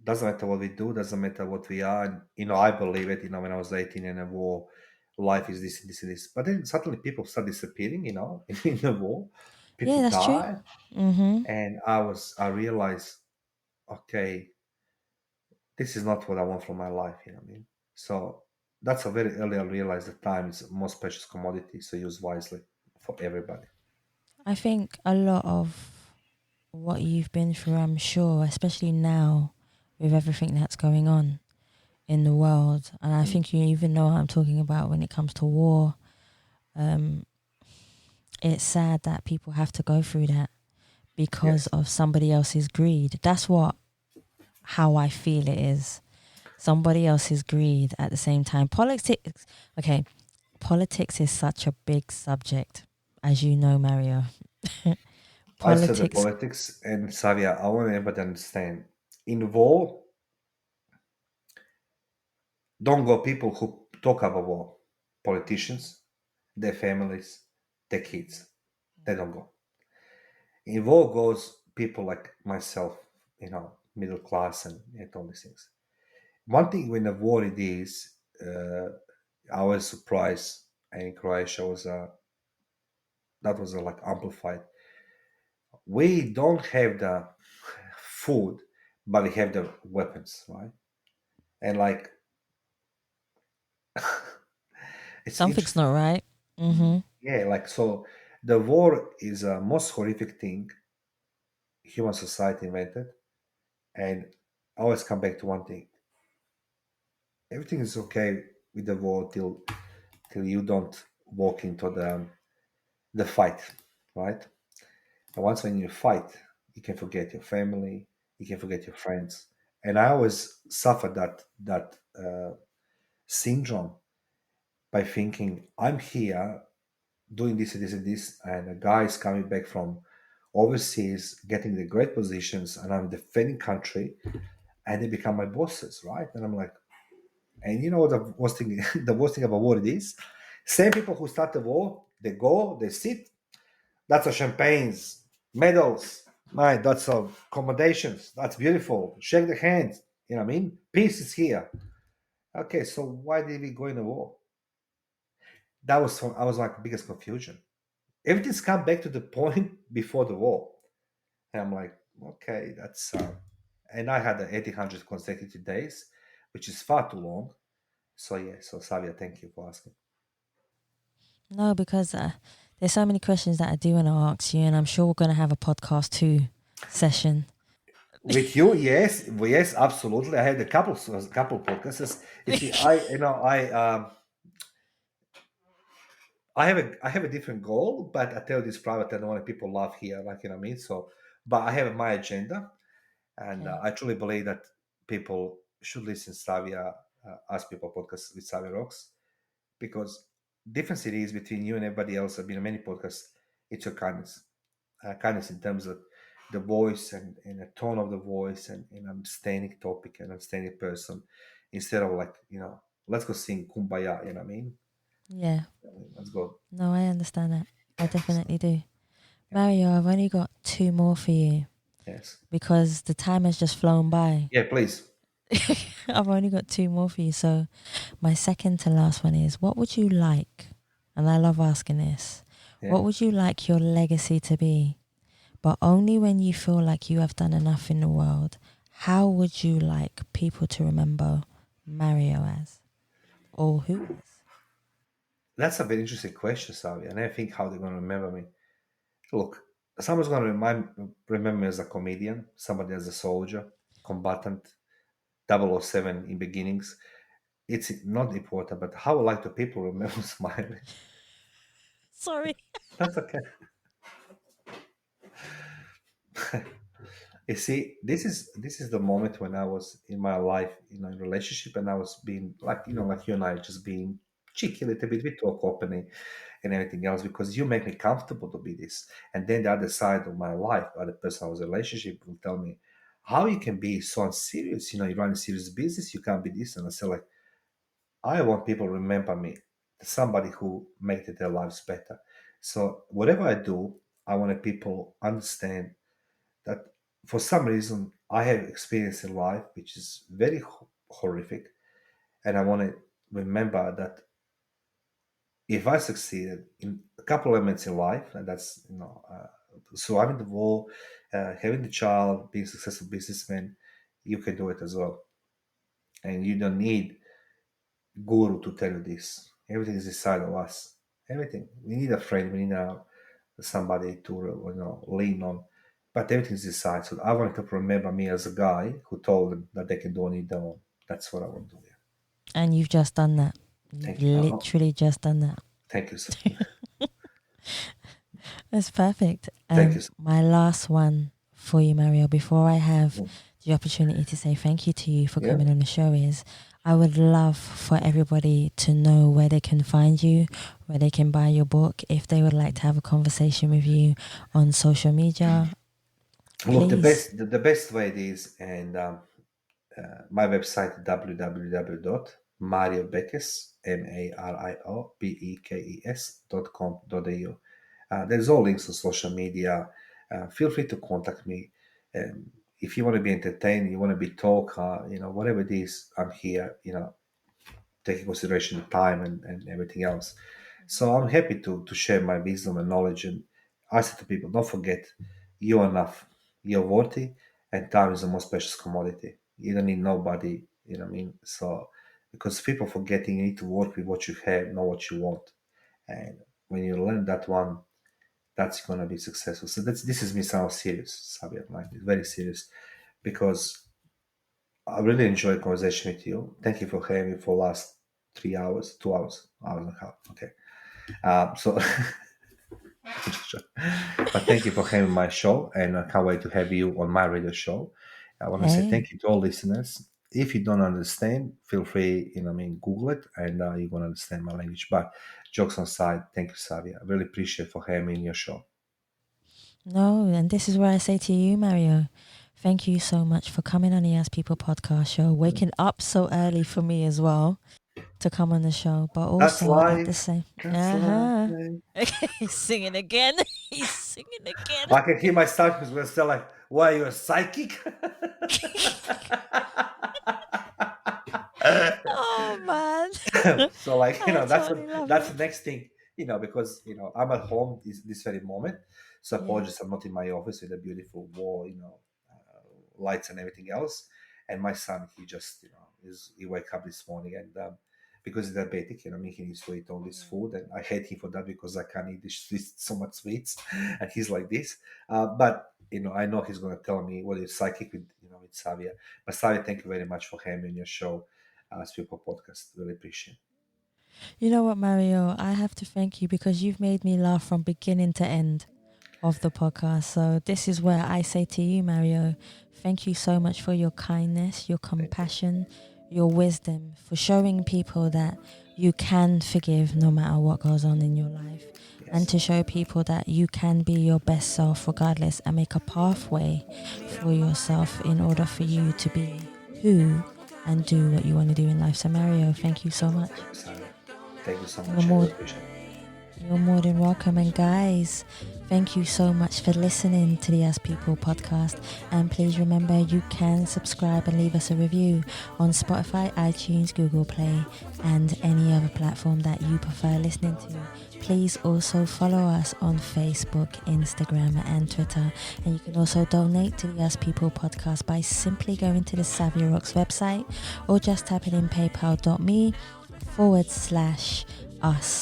Doesn't matter what we do, doesn't matter what we are. And, I believe it. When I was 18 in a war, life is this and this and this. But then suddenly people start disappearing. In the war, people Yeah, that's true. die, Mm-hmm. and I realized, okay, this is not what I want from my life. You know what I mean? So that's a very early I realized that time is the most precious commodity. So use wisely for everybody. I think a lot of what you've been through, I'm sure, especially now with everything that's going on in the world, and I think you even know what I'm talking about when it comes to war. It's sad that people have to go through that because Yes. of somebody else's greed. That's how I feel it is. Somebody else's greed at the same time. Politics is such a big subject, as you know, Mario. I study Politics. politics, and Savia, I want everybody to understand. In war, don't go people who talk about war. Politicians, their families, their kids. They don't go. In war goes people like myself, middle class and all these things. One thing when the war it is, I was surprised, and in Croatia was that was like amplified. We don't have the food, but we have the weapons, right? And like, it's Something's interesting. not right. Mm-hmm. Yeah, like so, the war is the most horrific thing human society invented, and I always come back to one thing: everything is okay with the war till you don't walk into the fight, right? And once when you fight, you can forget your family, you can forget your friends. And I always suffered that syndrome by thinking I'm here doing this and this and this, and a guy is coming back from overseas, getting the great positions, and I'm defending country, and they become my bosses, right? And I'm like, and you know what the worst thing, the worst thing about war it is? Same people who start the war, they go, they sit. That's a champagnes, medals, right? That's accommodations. That's beautiful. Shake the hand. You know what I mean? Peace is here. Okay, so why did we go in a war? I was like biggest confusion. Everything's come back to the point before the war. And I'm like, okay, that's and I had the 1800 consecutive days, which is far too long. So yeah, so Savia, thank you for asking. No, because there's so many questions that I do want to ask you, and I'm sure we're going to have a podcast 2 session. With you, yes, yes, absolutely. I had a couple podcasts. You see, I have a different goal, but I tell this private. I don't want people laugh here, like you know what I mean. So, but I have my agenda, and Okay. I truly believe that people should listen to Savia, Ask People podcast with Savia Rocks, because difference it is between you and everybody else. I've been on many podcasts. It's your kindness in terms of the voice and the tone of the voice and understanding topic and understanding person, instead of like let's go sing kumbaya. You know what I mean? Yeah. Let's go. No, I understand that. I So, definitely do. yeah. Mario, I've only got 2 more for you Yes. because the time has just flown by. Yeah. Please. I've only got two more for you. So my second to last one is, what would you like? And I love asking this. Yeah. What would you like your legacy to be? But only when you feel like you have done enough in the world. How would you like people to remember Mario as? Or who as? That's a very interesting question, Savi. And I think how they're going to remember me. Look, someone's going to remember me as a comedian, somebody as a soldier, combatant, 007 in beginnings. It's not important, but how like the people remember Smiley. Sorry. That's okay. You see, this is the moment when I was in my life, in relationship, and I was being like, like you and I, just being cheeky a little bit. We talk openly and everything else because you make me comfortable to be this. And then the other side of my life, other person I was in a relationship will tell me how you can be so unserious. You run a serious business, you can't be this. And I say like, I want people to remember me, somebody who made their lives better. So whatever I do, I want people understand that for some reason I have experience in life which is very horrific, and I want to remember that if I succeeded in a couple elements in life, and that's surviving the war, having the child, being a successful businessman, you can do it as well, and you don't need guru to tell you this. Everything is inside of us. Everything. We need a friend. We need somebody to lean on. But everything is inside. So I want to remember me as a guy who told them that they can do on their own. That's what I want to do. Yeah. And you've just done that. You've Thank you. literally just done that. Thank you, sir. That's perfect. Thank you, sir. My last one for you, Mario, before I have the opportunity to say thank you to you for coming on the show is, I would love for everybody to know where they can find you, where they can buy your book, if they would like to have a conversation with you on social media. Look, Please. the best way it is, and my website www.mariobekes, mariobekes.com.au. There's all links on social media. Feel free to contact me. If you want to be entertained, you want to be talk, whatever it is, I'm here. Taking consideration the time and everything else. So I'm happy to share my wisdom and knowledge. And I say to people, don't forget, you're enough, you're worthy, and time is the most precious commodity. You don't need nobody, you know what I mean? So, because people forgetting, you need to work with what you have, not what you want. And when you learn that one, that's going to be successful. So this is me sound serious, Sabir, like very serious, because I really enjoyed conversation with you. Thank you for having me for last 3 hours, 2 hours, hour and a half. Okay. So, but thank you for having my show, and I can't wait to have you on my radio show. I want to say thank you to all listeners. If you don't understand, feel free, Google it, and you're going to understand my language. But jokes on side, thank you, Savia. I really appreciate for having me in your show. No, and this is where I say to you, Mario, thank you so much for coming on the As People podcast show, waking up so early for me as well to come on the show, but also at the same. He's singing again. He's singing again. I can hear my psychic was still like, "Why are you a psychic?" Oh man! So like that's the next thing, because I'm at home this very moment. So apologies, I'm not in my office with a beautiful wall, lights and everything else. And my son, he just he wake up this morning and because he's diabetic, he needs to eat all this food, and I hate him for that because I can't eat so much sweets, and he's like this. But I know he's going to tell me what is psychic with with Savia. But Savia, thank you very much for having me on your show, As People podcast. Really appreciate it. You know what, Mario? I have to thank you because you've made me laugh from beginning to end of the podcast. So this is where I say to you, Mario, thank you so much for your kindness, your compassion, your wisdom, for showing people that you can forgive no matter what goes on in your life, and to show people that you can be your best self regardless and make a pathway for yourself in order for you to be who and do what you want to do in life. So Mario, thank you so much. Thank you so much. You're more than welcome. And guys, thank you so much for listening to the As People podcast. And please remember, you can subscribe and leave us a review on Spotify, iTunes, Google Play, and any other platform that you prefer listening to. Please also follow us on Facebook, Instagram, and Twitter. And you can also donate to the As People podcast by simply going to the Savvy Rocks website or just typing in paypal.me/Us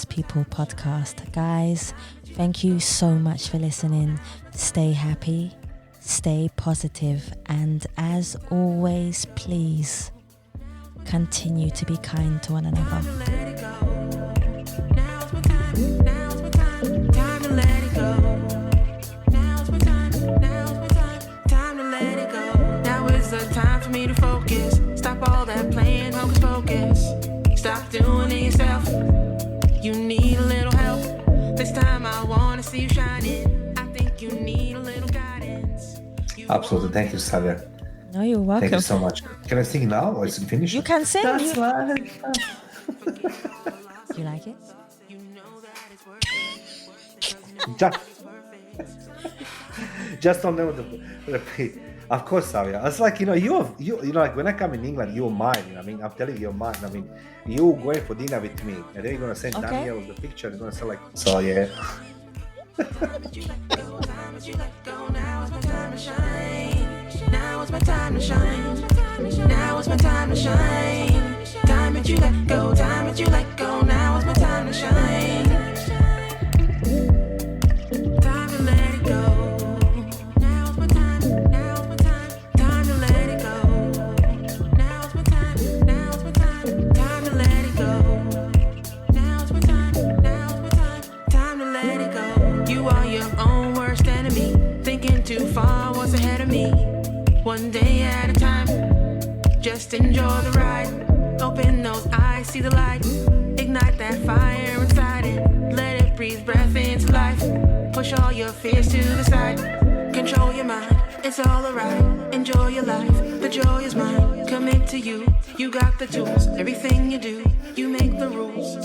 People podcast. Guys, thank you so much for listening. Stay happy, stay positive, and as always, please continue to be kind to one another. Me to focus, stop all that playing hocus pocus, stop doing it yourself. You need a little help. This time I wanna see you shining. I think you need a little guidance. Absolutely. Thank you, Savia. No, you're welcome. Thank you so much. Can I sing now or is it finished? You can sing. That's right. Do you like it? Just don't know the repeat. Of course, Savia. It's like, you know, like when I come in England, you're mine. You know what I mean? I'm telling you, you're mine. I mean, you going for dinner with me, and then you're gonna send Daniel the picture. You're gonna say like, so yeah. Now it's my time to shine. Now it's my time to shine. Time that you let go. Time that you let go. Now it's my time to shine. Time to let it go. Too far, what's ahead of me? One day at a time. Just enjoy the ride. Open those eyes, see the light. Ignite that fire inside it. Let it breathe breath into life. Push all your fears to the side. Control your mind, it's all alright. Enjoy your life, the joy is mine. Commit to you, you got the tools. Everything you do, you make the rules.